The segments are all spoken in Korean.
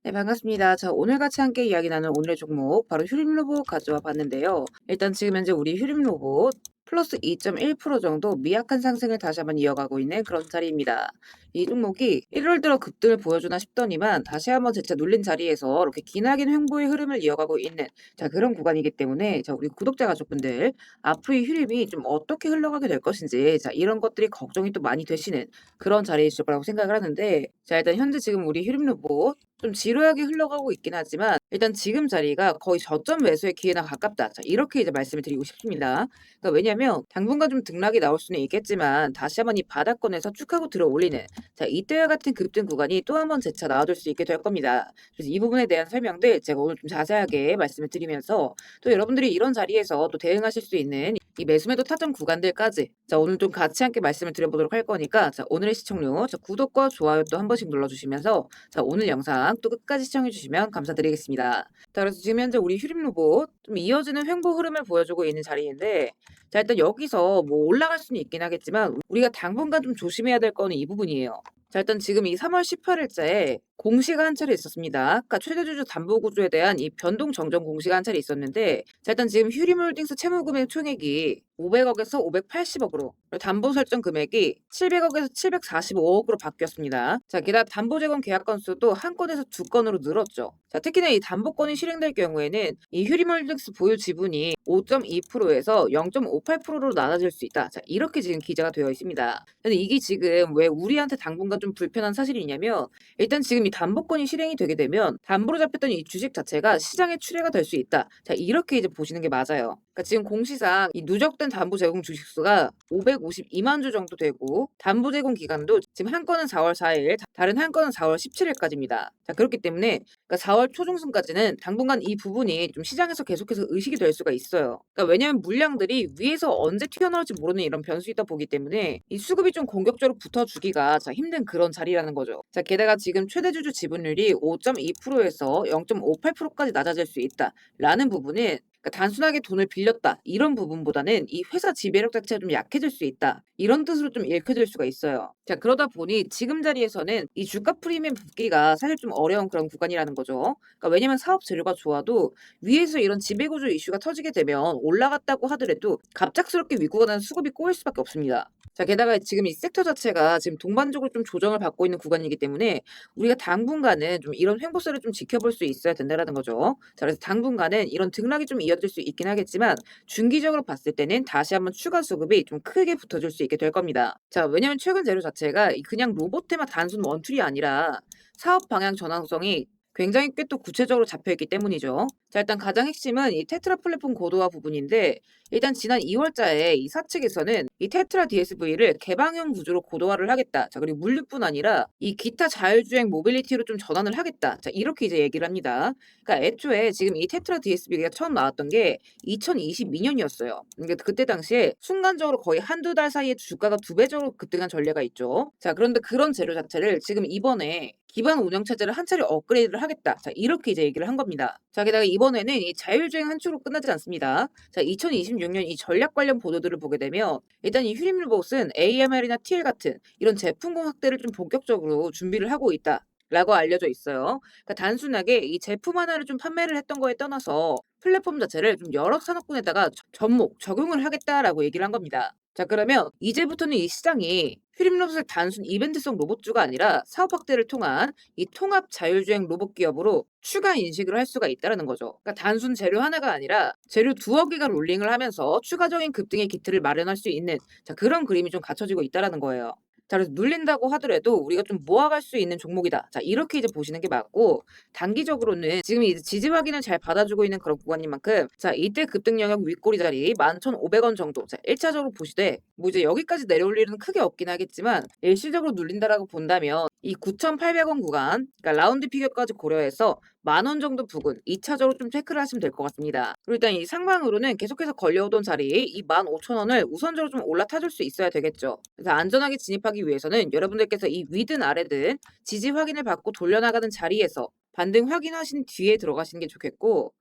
네, 반갑습니다. 자, 오늘 같이 함께 이야기 나눌 오늘의 종목, 바로 휴림 로봇 가져와 봤는데요. 일단 지금 현재 우리 휴림 로봇 플러스 2.1% 정도 미약한 상승을 다시 한번 이어가고 있는 그런 자리입니다. 이 종목이 1월 들어 급등을 보여주나 싶더니만 다시 한번 재차 눌린 자리에서 이렇게 기나긴 횡보의 흐름을 이어가고 있는 그런 구간이기 때문에 우리 구독자 가족분들 앞으로 이 휴림이 좀 어떻게 흘러가게 될 것인지 이런 것들이 걱정이 또 많이 되시는 그런 자리이실 거라고 생각을 하는데 일단 현재 지금 우리 휴림 로봇 좀 지루하게 흘러가고 있긴 하지만 일단 지금 자리가 거의 저점 매수의 기회나 가깝다. 이렇게 이제 말씀을 드리고 싶습니다. 그러니까 왜냐면 당분간 좀 등락이 나올 수는 있겠지만 다시 한번 이 바닥권에서 쭉 하고 들어 올리는 이때와 같은 급등 구간이 또 한 번 재차 나와줄 수 있게 될 겁니다. 그래서 이 부분에 대한 설명들 제가 오늘 좀 자세하게 말씀을 드리면서 또 여러분들이 이런 자리에서 또 대응하실 수 있는 이 매수매도 타점 구간들까지 오늘 좀 같이 함께 말씀을 드려보도록 할 거니까 오늘의 시청료 구독과 좋아요 또 한 번씩 눌러주시면서 오늘 영상 또 끝까지 시청해 주시면 감사드리겠습니다. 그래서 지금 현재 우리 휴림 로봇 좀 이어지는 횡보 흐름을 보여주고 있는 자리인데 일단 여기서 뭐 올라갈 수는 있긴 하겠지만 우리가 당분간 좀 조심해야 될 거는 이 부분이에요. 일단 지금 이 3월 18일자에 공시가 한 차례 있었습니다. 아까 최대주주 담보 구조에 대한 이 변동 정정 공시가 한 차례 있었는데 일단 지금 휴림홀딩스 채무금액 총액이 500억에서 580억으로 담보 설정 금액이 700억에서 745억으로 바뀌었습니다. 게다가 담보 제공 계약 건수도 한 건에서 두 건으로 늘었죠. 특히나 이 담보권이 실행될 경우에는 이 휴림홀딩스 보유 지분이 5.2%에서 0.58%로 낮아질 수 있다. 이렇게 지금 기재가 되어 있습니다. 근데 이게 지금 왜 우리한테 당분간 좀 불편한 사실이냐면 일단 지금 이 담보권이 실행이 되게 되면 담보로 잡혔던 이 주식 자체가 시장에 출회가 될 수 있다. 이렇게 이제 보시는 게 맞아요. 그러니까 지금 공시상 이 누적된 담보 제공 주식 수가 552만 주 정도 되고 담보 제공 기간도 지금 한 건은 4월 4일, 다른 한 건은 4월 17일까지입니다. 그렇기 때문에 그러니까 4월 초중순까지는 당분간 이 부분이 좀 시장에서 계속해서 의식이 될 수가 있어요. 그러니까 왜냐하면 물량들이 위에서 언제 튀어나올지 모르는 이런 변수이다 보기 때문에 이 수급이 좀 공격적으로 붙어주기가 힘든 그런 자리라는 거죠. 게다가 지금 최대주주 지분율이 5.2%에서 0.58%까지 낮아질 수 있다라는 부분은 그러니까 단순하게 돈을 빌렸다 이런 부분보다는 이 회사 지배력 자체가 좀 약해질 수 있다 이런 뜻으로 좀 읽혀질 수가 있어요. 그러다 보니 지금 자리에서는 이 주가 프리미엄 붙기가 사실 좀 어려운 그런 구간이라는 거죠. 그러니까 왜냐면 사업 재료가 좋아도 위에서 이런 지배구조 이슈가 터지게 되면 올라갔다고 하더라도 갑작스럽게 위구가 나는 수급이 꼬일 수밖에 없습니다. 게다가 지금 이 섹터 자체가 지금 동반적으로 좀 조정을 받고 있는 구간이기 때문에 우리가 당분간은 좀 이런 횡보세를 좀 지켜볼 수 있어야 된다라는 거죠. 그래서 당분간은 이런 등락이 좀 이어질 수 있긴 하겠지만 중기적으로 봤을 때는 다시 한번 추가 수급이 좀 크게 붙어줄 수 있게 될 겁니다. 왜냐면 최근 재료 자체가 그냥 로봇테마 단순 원툴이 아니라 사업 방향 전환성이 굉장히 꽤 또 구체적으로 잡혀있기 때문이죠. 일단 가장 핵심은 이 테트라 플랫폼 고도화 부분인데 일단 지난 2월자에 이 사측에서는 이 테트라 DSV를 개방형 구조로 고도화를 하겠다. 그리고 물류뿐 아니라 이 기타 자율주행 모빌리티로 좀 전환을 하겠다. 이렇게 이제 얘기를 합니다. 그러니까 애초에 지금 이 테트라 DSV가 처음 나왔던 게 2022년이었어요. 그러니까 그때 당시에 순간적으로 거의 한두 달 사이에 주가가 두 배적으로 급등한 전례가 있죠. 그런데 그런 재료 자체를 지금 이번에 기반 운영 체제를 한 차례 업그레이드를 하겠다. 이렇게 이제 얘기를 한 겁니다. 게다가 이번에는 이 자율주행 한 축으로 끝나지 않습니다. 2026년 이 전략 관련 보도들을 보게 되면 일단 이 휴림로봇은 AMR이나 TL 같은 이런 제품군 확대를 좀 본격적으로 준비를 하고 있다. 라고 알려져 있어요. 그러니까 단순하게 이 제품 하나를 좀 판매를 했던 거에 떠나서 플랫폼 자체를 좀 여러 산업군에다가 접목, 적용을 하겠다라고 얘기를 한 겁니다. 그러면 이제부터는 이 시장이 휴림로봇을 단순 이벤트성 로봇주가 아니라 사업 확대를 통한 이 통합 자율주행 로봇 기업으로 추가 인식을 할 수가 있다는 거죠. 그러니까 단순 재료 하나가 아니라 재료 두어 개가 롤링을 하면서 추가적인 급등의 기틀을 마련할 수 있는 그런 그림이 좀 갖춰지고 있다는 거예요. 그래서 눌린다고 하더라도 우리가 좀 모아갈 수 있는 종목이다. 이렇게 이제 보시는 게 맞고 단기적으로는 지금 이제 지지 확인을 잘 받아주고 있는 그런 구간인 만큼 이때 급등 영역 윗꼬리 자리 11,500원 정도 1차적으로 보시되 뭐 이제 여기까지 내려올 일은 크게 없긴 하겠지만 일시적으로 눌린다라고 본다면 이 9,800원 구간 그러니까 라운드 피겨까지 고려해서 10,000원 정도 부근 2차적으로 좀 체크를 하시면 될 것 같습니다. 그리고 일단 이 상방으로는 계속해서 걸려오던 자리 이 15,000원을 우선적으로 좀 올라타줄 수 있어야 되겠죠. 그래서 안전하게 진입하기 위해서는 여러분들께서 이 위든 아래든 지지 확인을 받고 돌려나가는 자리에서 반등 확인하신 뒤에 들어가시는 게 좋겠고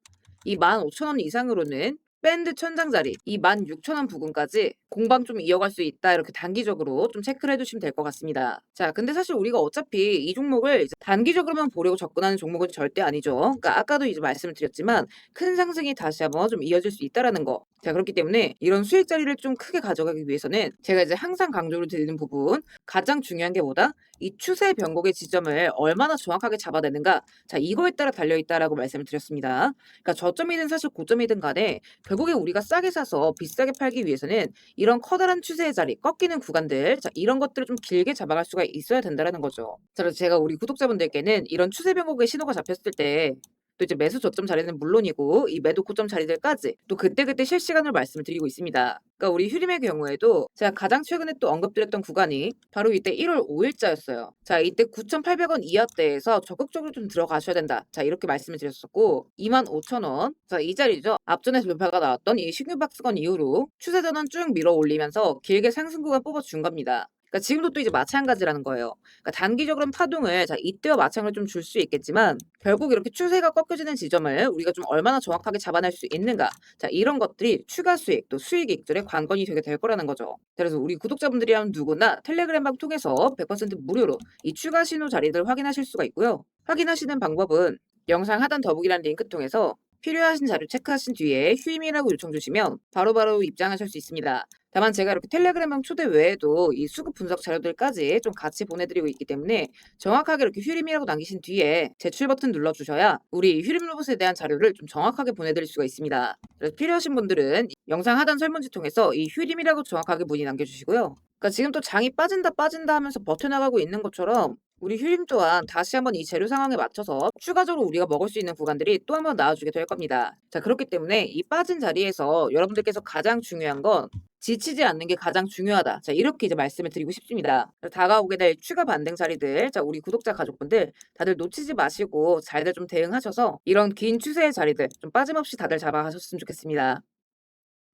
이 15,000원 이상으로는 밴드 천장 자리 이 16,000원 부근까지 공방 좀 이어갈 수 있다 이렇게 단기적으로 좀 체크를 해 두시면 될 것 같습니다. 자 근데 사실 우리가 어차피 이 종목을 이제 단기적으로만 보려고 접근하는 종목은 절대 아니죠. 그러니까 아까도 이제 말씀을 드렸지만 큰 상승이 다시 한번 좀 이어질 수 있다라는 거. 자 그렇기 때문에 이런 수익 자리를 좀 크게 가져가기 위해서는 제가 이제 항상 강조를 드리는 부분 가장 중요한 게 뭐다? 이 추세 변곡의 지점을 얼마나 정확하게 잡아내는가. 자 이거에 따라 달려 있다라고 말씀을 드렸습니다. 그러니까 저점이든 사실 고점이든 간에 결국에 우리가 싸게 사서 비싸게 팔기 위해서는 이런 커다란 추세의 자리, 꺾이는 구간들, 자, 이런 것들을 좀 길게 잡아갈 수가 있어야 된다라는 거죠. 자, 그래서 제가 우리 구독자분들께는 이런 추세 변곡의 신호가 잡혔을 때 또 이제 매수 저점 자리는 물론이고 이 매도 고점 자리들까지 또 그때그때 실시간으로 말씀을 드리고 있습니다. 그러니까 우리 휴림의 경우에도 제가 가장 최근에 또 언급드렸던 구간이 바로 이때 1월 5일자였어요. 자, 이때 9,800원 이하대에서 적극적으로 좀 들어가셔야 된다. 자, 이렇게 말씀을 드렸었고 25,000원. 자, 이 자리죠. 앞전에 돌파가 나왔던 이 신규 박스권 이후로 추세 전환 쭉 밀어 올리면서 길게 상승 구간 뽑아준 겁니다. 그러니까 지금도 또 이제 마찬가지라는 거예요. 그러니까 단기적으로는 파동을 자 이때와 마찬가지로 좀 줄 수 있겠지만 결국 이렇게 추세가 꺾여지는 지점을 우리가 좀 얼마나 정확하게 잡아낼 수 있는가. 자 이런 것들이 추가 수익 또 수익 이익들의 관건이 되게 될 거라는 거죠. 그래서 우리 구독자분들이라면 누구나 텔레그램방 통해서 100% 무료로 이 추가 신호 자리들 확인하실 수가 있고요. 확인하시는 방법은 영상 하단 더보기란 링크 통해서 필요하신 자료 체크하신 뒤에 휴임이라고 요청 주시면 바로바로 입장하실 수 있습니다. 다만 제가 이렇게 텔레그램방 초대 외에도 이 수급 분석 자료들까지 좀 같이 보내드리고 있기 때문에 정확하게 이렇게 휴림이라고 남기신 뒤에 제출 버튼 눌러주셔야 우리 휴림 로봇에 대한 자료를 좀 정확하게 보내드릴 수가 있습니다. 그래서 필요하신 분들은 영상 하단 설문지 통해서 이 휴림이라고 정확하게 문의 남겨주시고요. 그러니까 지금 또 장이 빠진다 하면서 버텨나가고 있는 것처럼 우리 휴림 또한 다시 한번 이 재료 상황에 맞춰서 추가적으로 우리가 먹을 수 있는 구간들이 또 한번 나와주게 될 겁니다. 자 그렇기 때문에 이 빠진 자리에서 여러분들께서 가장 중요한 건 지치지 않는 게 가장 중요하다. 자 이렇게 이제 말씀을 드리고 싶습니다. 다가오게 될 추가 반등 자리들, 자 우리 구독자 가족분들 다들 놓치지 마시고 잘들 좀 대응하셔서 이런 긴 추세의 자리들 좀 빠짐없이 다들 잡아가셨으면 좋겠습니다.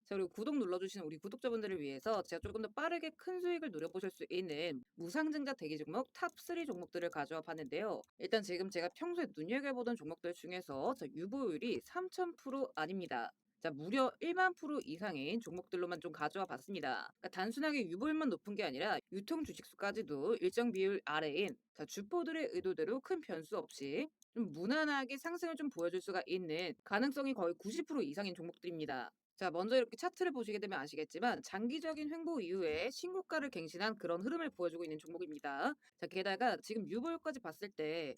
자, 그리고 구독 눌러주시는 우리 구독자분들을 위해서 제가 조금 더 빠르게 큰 수익을 노려보실 수 있는 무상증자 대기 종목 탑3 종목들을 가져와 봤는데요. 일단 지금 제가 평소에 눈여겨보던 종목들 중에서 자, 유보율이 3000% 아닙니다. 자, 무려 1만 프로 이상인 종목들로만 좀 가져와 봤습니다. 그러니까 단순하게 유보율만 높은 게 아니라 유통 주식수까지도 일정 비율 아래인 자, 주포들의 의도대로 큰 변수 없이 좀 무난하게 상승을 좀 보여줄 수가 있는 가능성이 거의 90% 이상인 종목들입니다. 자, 먼저 이렇게 차트를 보시게 되면 아시겠지만 장기적인 횡보 이후에 신고가를 갱신한 그런 흐름을 보여주고 있는 종목입니다. 자, 게다가 지금 유보율까지 봤을 때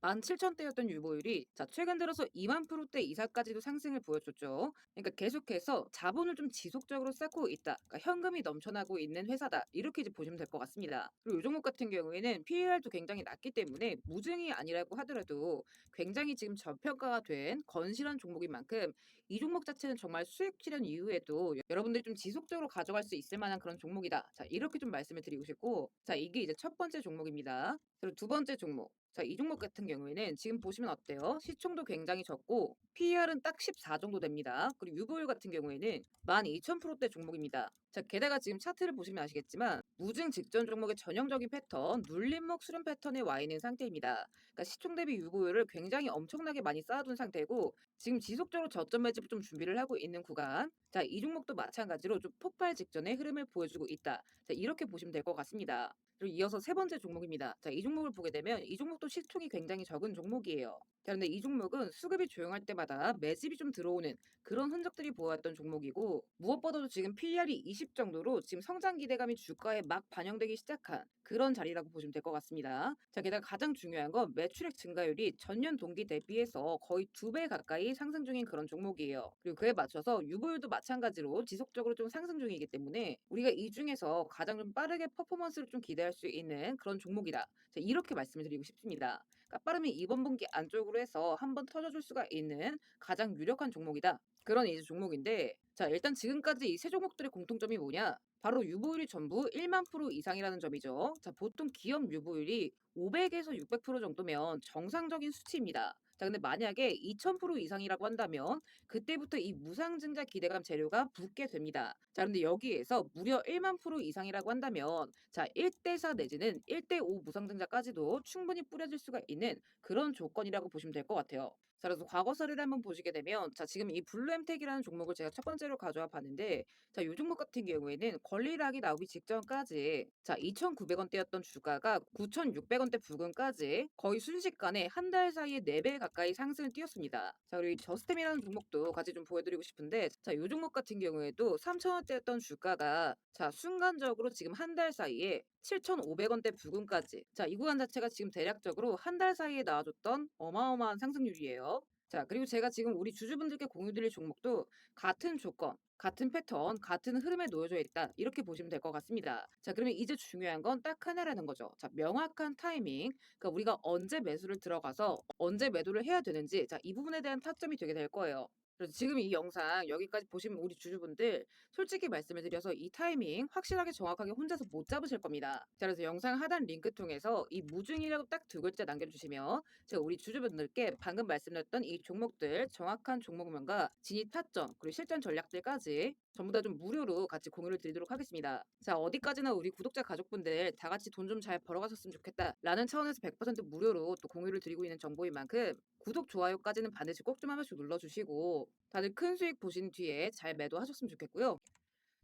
17,000대였던 유보율이 자 최근 들어서 2만 프로대 이상까지도 상승을 보여줬죠. 그러니까 계속해서 자본을 좀 지속적으로 쌓고 있다. 그러니까 현금이 넘쳐나고 있는 회사다. 이렇게 이제 보시면 될 것 같습니다. 그리고 이 종목 같은 경우에는 PER도 굉장히 낮기 때문에 무증이 아니라고 하더라도 굉장히 지금 저평가가 된 건실한 종목인 만큼 이 종목 자체는 정말 수익 실현 이후에도 여러분들이 좀 지속적으로 가져갈 수 있을 만한 그런 종목이다. 자 이렇게 좀 말씀을 드리고 싶고 자 이게 이제 첫 번째 종목입니다. 그리고 두 번째 종목. 자, 이 종목 같은 경우에는 지금 보시면 어때요? 시총도 굉장히 적고 PER은 딱 14 정도 됩니다. 그리고 유보율 같은 경우에는 12,000%대 종목입니다. 자, 게다가 지금 차트를 보시면 아시겠지만 무증 직전 종목의 전형적인 패턴, 눌림목 수렴 패턴에 와 있는 상태입니다. 그러니까 시총 대비 유보율을 굉장히 엄청나게 많이 쌓아둔 상태고 지금 지속적으로 저점 매집을 좀 준비를 하고 있는 구간. 자, 이 종목도 마찬가지로 좀 폭발 직전의 흐름을 보여주고 있다. 자, 이렇게 보시면 될 것 같습니다. 그리고 이어서 세 번째 종목입니다. 자, 이 종목을 보게 되면 이 종목도 시총이 굉장히 적은 종목이에요. 자, 근데 이 종목은 수급이 조용할 때마다 매집이 좀 들어오는 그런 흔적들이 보였던 종목이고 무엇보다도 지금 PER이 20 정도로 지금 성장 기대감이 주가에 막 반영되기 시작한 그런 자리라고 보시면 될 것 같습니다. 자, 게다가 가장 중요한 건 매출액 증가율이 전년 동기 대비해서 거의 2배 가까이 상승 중인 그런 종목이에요. 그리고 그에 맞춰서 유보율도 마찬가지로 지속적으로 좀 상승 중이기 때문에 우리가 이 중에서 가장 좀 빠르게 퍼포먼스를 좀 기대할 수 있는 그런 종목이다. 자, 이렇게 말씀을 드리고 싶습니다. 그러니까 빠르면 이번 분기 안쪽으로 해서 한번 터져줄 수가 있는 가장 유력한 종목이다. 그런 이제 종목인데 자 일단 지금까지 이 세 종목들의 공통점이 뭐냐? 바로 유보율이 전부 1만 프로 이상이라는 점이죠. 자 보통 기업 유보율이 500에서 600% 정도면 정상적인 수치입니다. 자, 근데 만약에 2000% 이상이라고 한다면 그때부터 이 무상증자 기대감 재료가 붙게 됩니다. 자, 그런데 여기에서 무려 1만% 이상이라고 한다면 자, 1대4 내지는 1대5 무상증자까지도 충분히 뿌려질 수가 있는 그런 조건이라고 보시면 될 것 같아요. 자, 그래서 과거 사례를 한번 보시게 되면 자, 지금 이 블루엠텍이라는 종목을 제가 첫 번째로 가져와 봤는데 자, 이 종목 같은 경우에는 권리락이 나오기 직전까지 자, 2,900원대였던 주가가 9,600원대 부근까지 거의 순식간에 한 달 사이에 4배 가까이 상승을 띄웠습니다. 자, 그리고 이 저스템이라는 종목도 같이 좀 보여드리고 싶은데 자, 이 종목 같은 경우에도 3,000원대였던 주가가 자, 순간적으로 지금 한 달 사이에 7,500원대 부근까지 자, 이 구간 자체가 지금 대략적으로 한 달 사이에 나와줬던 어마어마한 상승률이에요. 자, 그리고 제가 지금 우리 주주분들께 공유드릴 종목도 같은 조건, 같은 패턴, 같은 흐름에 놓여져 있다. 이렇게 보시면 될 것 같습니다. 자, 그러면 이제 중요한 건 딱 하나라는 거죠. 자, 명확한 타이밍. 그러니까 우리가 언제 매수를 들어가서 언제 매도를 해야 되는지 자, 이 부분에 대한 타점이 되게 될 거예요. 그래서 지금 이 영상 여기까지 보시면 우리 주주분들 솔직히 말씀을 드려서 이 타이밍 확실하게 정확하게 혼자서 못 잡으실 겁니다. 자, 그래서 영상 하단 링크 통해서 이 무중이라고 딱 두 글자 남겨주시면 제가 우리 주주분들께 방금 말씀드렸던 이 종목들 정확한 종목명과 진입 타점 그리고 실전 전략들까지 전부 다 좀 무료로 같이 공유를 드리도록 하겠습니다. 자, 어디까지나 우리 구독자 가족분들 다 같이 돈 좀 잘 벌어갔었으면 좋겠다라는 차원에서 100% 무료로 또 공유를 드리고 있는 정보인 만큼 구독, 좋아요까지는 반드시 꼭 좀 한 번씩 눌러주시고 다들 큰 수익 보신 뒤에 잘 매도하셨으면 좋겠고요.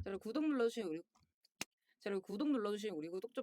자, 그리고 구독 눌러주신 우리 구독자